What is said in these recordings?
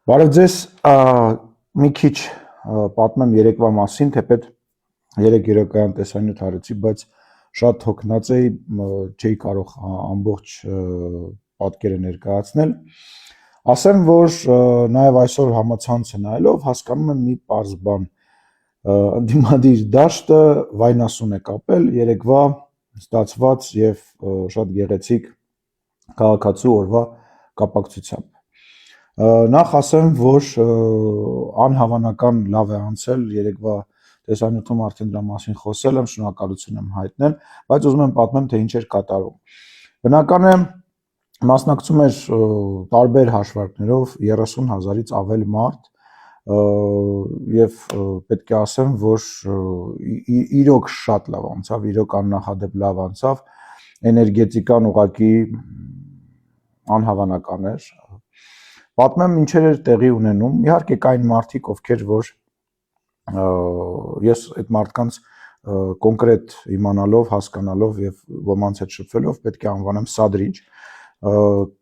Բարև ձեզ, մի քիչ պատմեմ երեկվա մասին, թեպետ երեք երեկոյան տեսանյութ արեցի, բայց շատ հոգնած էի, չէի կարող ամբողջ պատկերը ներկայացնել։ Ասեմ, որ նաև այսօր համացանցը նայելով հասկանում եմ մի պարզ բան։ Ընդդիմադիր դաշտը վայնասուն է կապել երեկվա ստացված եւ շատ գեղեցիկ քաղաքացու օրվա կապակցությամբ։ Նախ ասեմ, որ անհավանական լավ է անցել երեկվա տեսանյութում արդեն դրա մասին խոսել եմ, շնորհակալություն եմ հայտնել, բայց ուզում եմ պատմեմ, թե ինչ էր կատարվում։ Բնական է մասնակցում էր տարբեր հաշվարկներով 30,000-ից ավել մարդ եւ պետք է ասեմ, որ իրոք շատ լավ անցավ, իրոք աննախադեպ լավ անցավ, էներգետիկան ուղղակի անհավանական էր։ Պատմեմ ինչեր էր տեղի ունենում, իհարկե կային մարդիկ, ովքեր որ ես այդ մարդկանց կոնկրետ իմանալով, հասկանալով եւ ոմանց հետ շփվելով պետք է անվանեմ սադրիչ,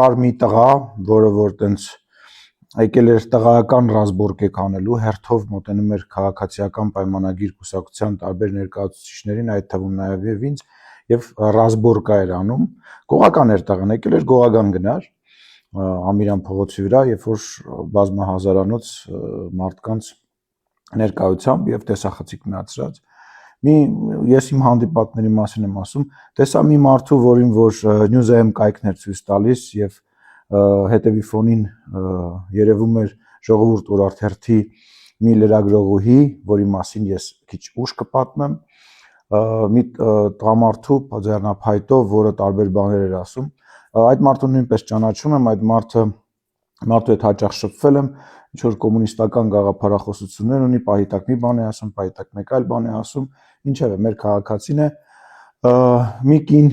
կար մի տղա, որը որ տենց եկել էր տղայական ռազմորկեք անելու, հերթով մոտենում էր քաղաքացիական պայմանագիր կուսակցության տարբեր ներկայացուցիչներին, այդ թվում նաեւ եւ ինձ, եւ ռազմորկա էր անում, գողական էր տղան, եկել էր գողական գնար Ամիրյան փողոցի վրա, երբ որ բազմահազարանոց մարդկանց ներկայությամբ եւ տեսախցիկ միացրած ես իմ հանդիպատների մասին եմ ասում, տեսա մի մարդու, որին որ News.am կայքներ ցույց տալիս եւ հետեւի фонին երևում էր Ժողովուրդ օրաթերթի մի լրագրողուհի, որի մասին ես քիչ ուշ կպատմեմ, մի տղամարդու ձեռնափայտով, որը տարբեր բաներ էր ասում, այդ մարդուն նույնպես ճանաչում եմ, այդ մարդու հետ հաճախ շփվել եմ, ինչ որ կոմունիստական գաղափարախոսություններ ունի, պահիտակ մի բան է ասում, պահիտակ մեկ այլ բան է ասում, ինչևէ մեր քաղաքացին է, մի կին,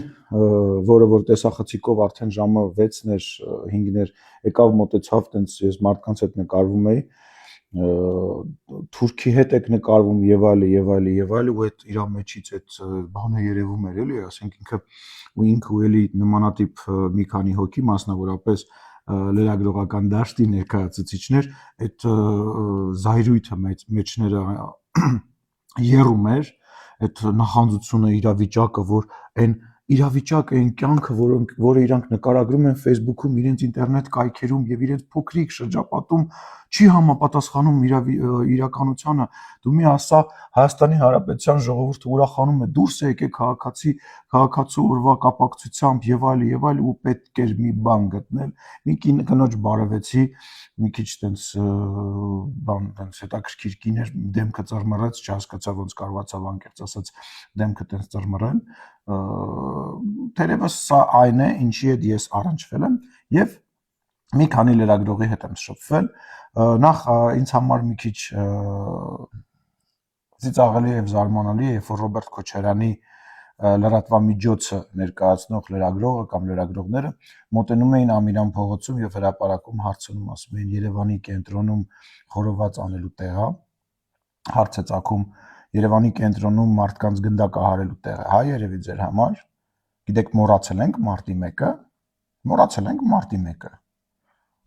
որը որ տեսախցիկով արդեն ժամը 6-ն էր, 5-ն էր, եկավ մոտեցավ, տենց ես մարդկանց հետ նկարվում էի, թուրքի հետ եք նկարվում եւ այլը, ու այդ իր մեջից այդ բանը երևում էր, էլի, ասենք ինքը ու էլի նմանատիպ մի քանի հոգի, մասնավորապես լրագրողական դաշտի ներկայացուցիչներ, այդ զայրույթը մեջները երում էր, այդ նախանձությունը, իրավիճակը, որ այն իրավիճակը, այն կյանքը, որը իրանք նկարագրում են Facebook-ում, իրենց ինտերնետ կայքերում եւ իրենց փոքրիկ շրջապատում չի համապատասխանում իրականությանը, դու մի ասա Հայաստանի Հանրապետության ժողովուրդը ուրախանում է, դուրս է եկել քաղաքացու օրվա կապակցությամբ եւ այլ ու պետք էր մի բան գտնել, մի կնոջ բարևեցի, մի քիչ տենց բան, տենց հետաքրքիր կին էր, դեմքը ծռմռեց, չհասկացա ոնց կարողացավ անկեղծ ասած դեմքը տենց ծռմռել, թերևս սա այն է, ինչի հետ ես առնչվել եմ եւ մի քանի լրագրողի հետ եմ շփվել, նախ ինձ համար մի քիչ ծիծաղելի եւ զարմանալի է, երբ որ Ռոբերտ Քոչարյանի լրատվամիջոցը ներկայացնող լրագրողը կամ լրագրողները մոտենում էին Ամիրյան փողոցում եւ հրապարակում հարցնում, ասում էին Երևանի կենտրոնում խորոված անելու տեղ է, հարց է ծագում Երևանի կենտրոնում մարդկանց գնդակահարելու տեղ է, հա երևի ձեր համար, գիտեք մոռացել ենք մարտի 1-ը,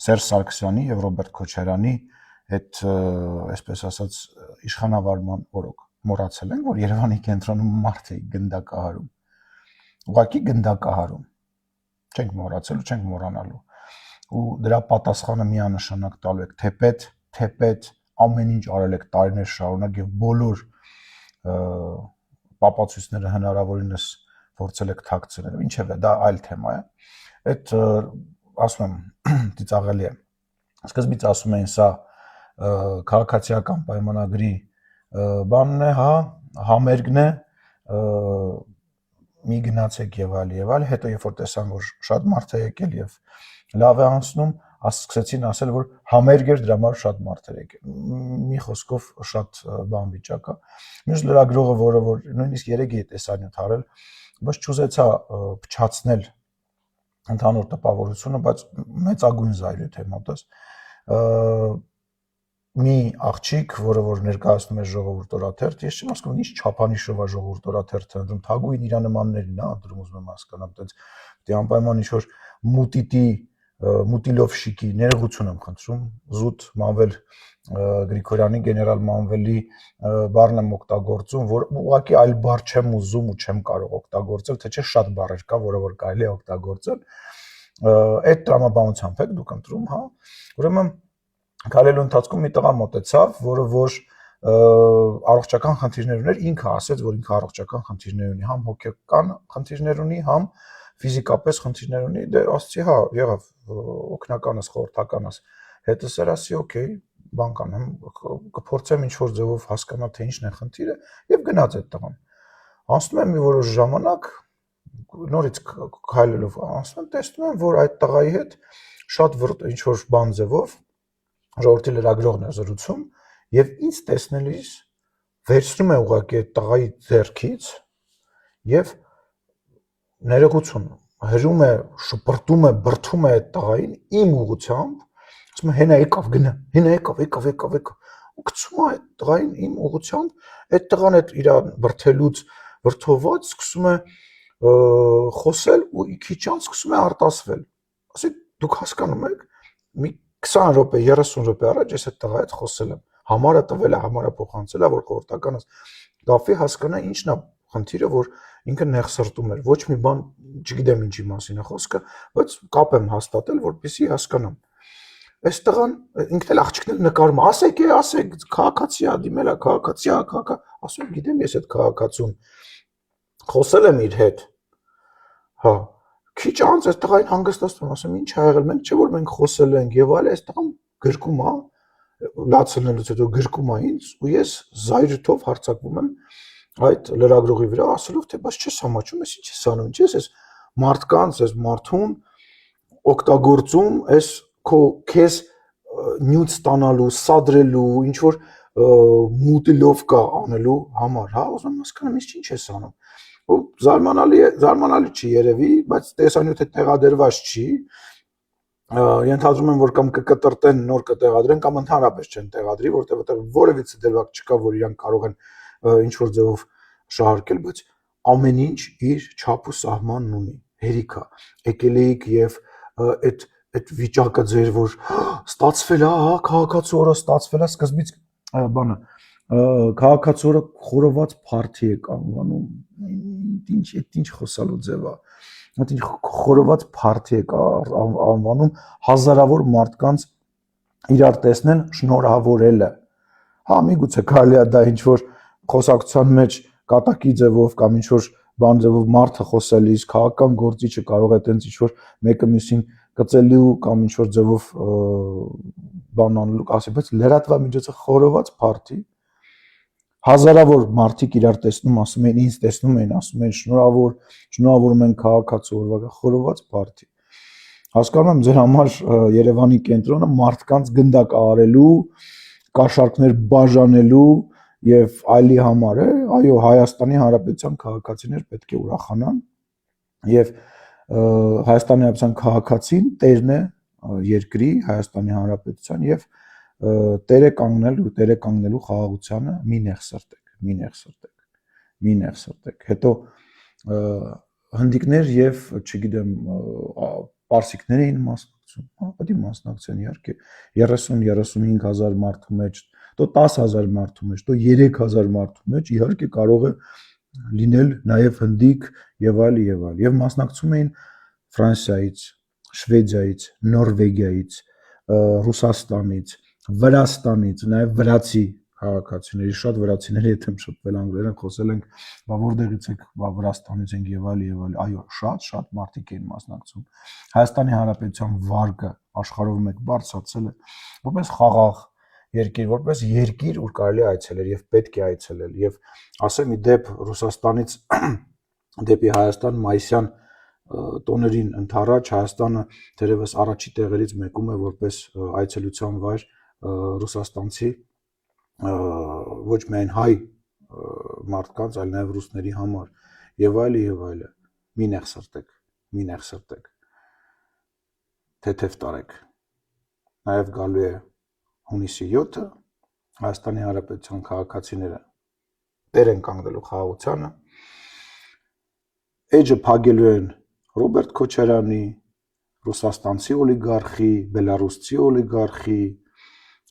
Սերժ Սարգսյանի եւ Ռոբերտ Քոչարյանի այդ, այսպես ասած, իշխանավարման օրոք մոռացել ենք, որ Երևանի կենտրոնում մարդ է գնդակահարում, ուղղակի գնդակահարում, չենք մոռացել ու չենք մոռանալու, ու դրա պատասխանը միանշանակ տալու եք, թեպետ ամեն ինչ արել եք տարիներ շարունակ եւ բոլոր պապացույցները հնարավորինս փորձել եք թաքցնել, ինչևէ դա այլ թեմա է, այդ ասում եմ, ծիծաղելի է, սկզբից ասում էին սա քաղաքացիական պայմանագրի բանն է, հա, համերգն է, մի գնացեք եւ այլ, հետո երբ որ տեսան, որ շատ մարդ է եկել եւ լավ է անցնում, սկսեցին ասել, որ համերգ էր, դրա համար շատ մարդ էր եկել, մի խոսքով շատ բան վիճակ է, մյուս լրագրողը, որը որ նույնիսկ երեկ է տեսանյութ արել, բայց չուզեցա փչացնել ընդհանուր տպավորությունը, բայց մեծագույն զայրույթ է մոտս, մի աղջիկ, որը որ ներկայացնում է Ժողովուրդ օրաթերթ, ես չեմ հասկանում, ինչ չափանիշով է Ժողովուրդ օրաթերթը ընտրում, թագուհին իր նմաններին է ընտրում, ուզում եմ հասկանամ, այտենց դե անպայման ինչ որ մուտիտի Մուտիլովշիկի ներողություն եմ խնդրում զուտ Մանվել Գրիգորյանի գեներալ Մանվելի բառն եմ օգտագործում, որ ուղղակի այլ բառ չեմ ուզում ու չեմ կարող օգտագործել, թե չէ շատ բառեր կա, որը որ կարելի է օգտագործել։ Այդ տրամաբանությամբ եք դուք ընտրում, հա։ Ուրեմն գալելու ընթացքում մի տղա մոտեցավ, որը որ առողջական խնդիրներ ուներ, ինքը ասեց, որ ինքը առողջական խնդիրներ ունի, համ հոգեկան խնդիրներ ունի, համ ֆիզիկապես խնդիրներ ունի, դե ասացի, հա, եղավ, օգնականս, խորհրդականս, հետս էր ասի, օքեյ, բան կանեմ, կփորձեմ ինչ որ ձևով հասկանալ, թե ինչն է խնդիրը, եւ գնաց այդ տղան։ Անցնում եմ մի որոշ ժամանակ, նորից քայլելով անցնում եմ, տեսնում եմ, որ այդ տղայի հետ շատ ինչ որ բան ձևով ժողովրդի լրագրողն է զրուցում եւ ինձ տեսնելիս վերցնում է ուղղակի այդ տղայի ձեռքից եւ ներողություն հրում է, շպրտում է, բրթում է այդ տղային իմ ուղղությամբ, ասում է հենա եկավ գնա, հենա եկավ ու գցում է այդ տղային իմ ուղղությամբ, այդ տղան այդ իր բրթելուց վրթոված սկսում է խոսել ու քիչ անց սկսում է արտասվել։ Ասի դուք հասկանում եք, մի 20 րոպե, 30 րոպե առաջ ես այդ տղայի հետ խոսել եմ, համարը տվել է, համարը փոխանցել է, որ խորհրդականս կապի հասկանա ինչն է խնդիրը, որ ինքը նեղսրտում էր, ոչ մի բան չգիտեմ ինչի մասին է խոսքը, բայց կապ եմ հաստատել, որպեսզի հասկանամ։ Այս տղան ինքն էլ աղջիկն էլ նկարում է, ասեք, քաղաքացի է, դիմել է քաղաքացի, ասում գիտեմ ես այդ քաղաքացուն խոսել եմ իր հետ։ Հա, քիչ անց այս տղային հանգստացնում, ասում ինչ ա եղել, մենք չէ որ մենք խոսել ենք եւ այլ, այս տղան գրկում է, լացնելուց հետո գրկում է ինձ ու ես զայրույթով հարձակվում եմ այդ լրագրողի վրա, ասելով թե բաց չես համաչում, ես ինչ ես անում, ինչ ես մարդկանց, ես մարդուն օգտագործում, ես քեզ նյութ ստանալու, սադրելու, ինչ որ մուտիլովկա անելու համար, հա, ուզում եմ հասկանամ ինչ ես անում։ Ու զարմանալի չի երևի, բայց տեսանյութը տեղադրված չի։ Ենթադրում եմ, որ կամ կկտրտեն, նոր կտեղադրեն, կամ ընդհանրապես չեն տեղադրի, որտեղ որևիցե դեպք չկա, որ իրանք կարող են ինչ որ ձևով շահարկել, բայց ամեն ինչ իր չափ ու սահմանն ունի, հերիքա։ Եկել էիք եւ այդ վիճակը ձեր, որ ստացվել է, հա, քաղաքացիորը ստացվել է, սկզբից բանը քաղաքացիորը խորոված փարթի է անվանում, ինչ խոսալու ձև է, այդ ինչ խորոված փարթի է անվանում հազարավոր մարդկանց իրար տեսնեն շնորհավորելը։ Հա, միգուցե կարելի է դա ինչ որ խոսակցության մեջ կատակի ձևով կամ ինչ որ բան ձևով մարդը խոսելիս քաղաքական գործիչը կարող է տենց ինչ որ մեկը մյուսին կծելու կամ ինչ որ ձևով բան անելու ասի, բայց լրատվամիջոցը խորոված փարթի հազարավոր մարդիկ իրար տեսնում, ասում են ինձ տեսնում են, ասում են շնորհավորում են քաղաքացու օրվա խորոված փարթի։ Հասկանում եմ ձեր համար Երևանի կենտրոնը մարդկանց գնդակ արելու, կաշառքներ բաժանելու եւ այլի համար է, այո, Հայաստանի Հանրապետության քաղաքացիներ պետք է ուրախանան եւ Հայաստանի Հանրապետության քաղաքացին տերն է երկրի Հայաստանի Հանրապետության եւ տերը կանգնելու խաղաղությանը մի նեղ սրտեք, հետո հնդիկներ եւ չգիտեմ պարսիկներ էին մասնակցում, հա, պետք է մասնակցեն իհարկե 30-35 հազար մարդու մեջ, то 10,000 մարդու մեջ, то 3,000 մարդու մեջ իհարկե կարող է լինել նաեւ հնդիկ եւ այլ եւ մասնակցում էին Ֆրանսիայից, Շվեդիայից, Նորվեգիայից, Ռուսաստանից, Վրաստանից, նաեւ վրացի քաղաքացիների, շատ վրացիների հետ եմ շփվել անգլերեն, խոսել ենք, բա որտեղից եք, բա Վրաստանից ենք եւ այլ, այո, շատ մարդիկ էին մասնակցում։ Հայաստանի Հանրապետության վարկը աշխարհով մեկ բարձրացել է որպես խաղաղ երկիր, որպես երկիր, ուր կարելի է այցելել եւ պետք է այցելել եւ ասեմ ի դեպ Ռուսաստանից դեպի Հայաստան մայիսյան տոներին ընթառաջ Հայաստանը դերևս առաջի տեղերից մեկում է որպես այցելության վայր ռուսաստանցի ոչ միայն հայ մարդկանց, այլ նաև ռուսների համար եւ այլը մի նեղ սրտեք թեթև տարեք նաև գալու է հունիսի 7-ը Հայաստանի Հանրապետության քաղաքացիները տեր են կանգնելու խաղաղությանը էջը փակելու են Ռոբերտ Քոչարյանի, ռուսաստանցի օլիգարխի, բելարուսցի օլիգարխի,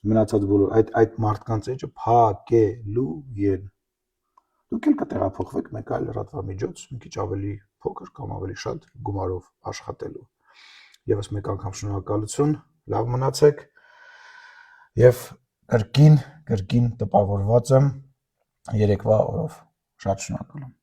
մնացած բոլոր այդ մարդկանց էջը փակելու են։ Դուք էլ կտեղափոխվեք մեկ այլ լրատվամիջոց, մի քիչ ավելի փոքր կամ ավելի շատ գումարով աշխատելու։ Եվս մեկ անգամ շնորհակալություն, լավ մնացեք եւ կրկին տպավորված եմ երեկվա օրով։ Շատ շնորհակալ եմ։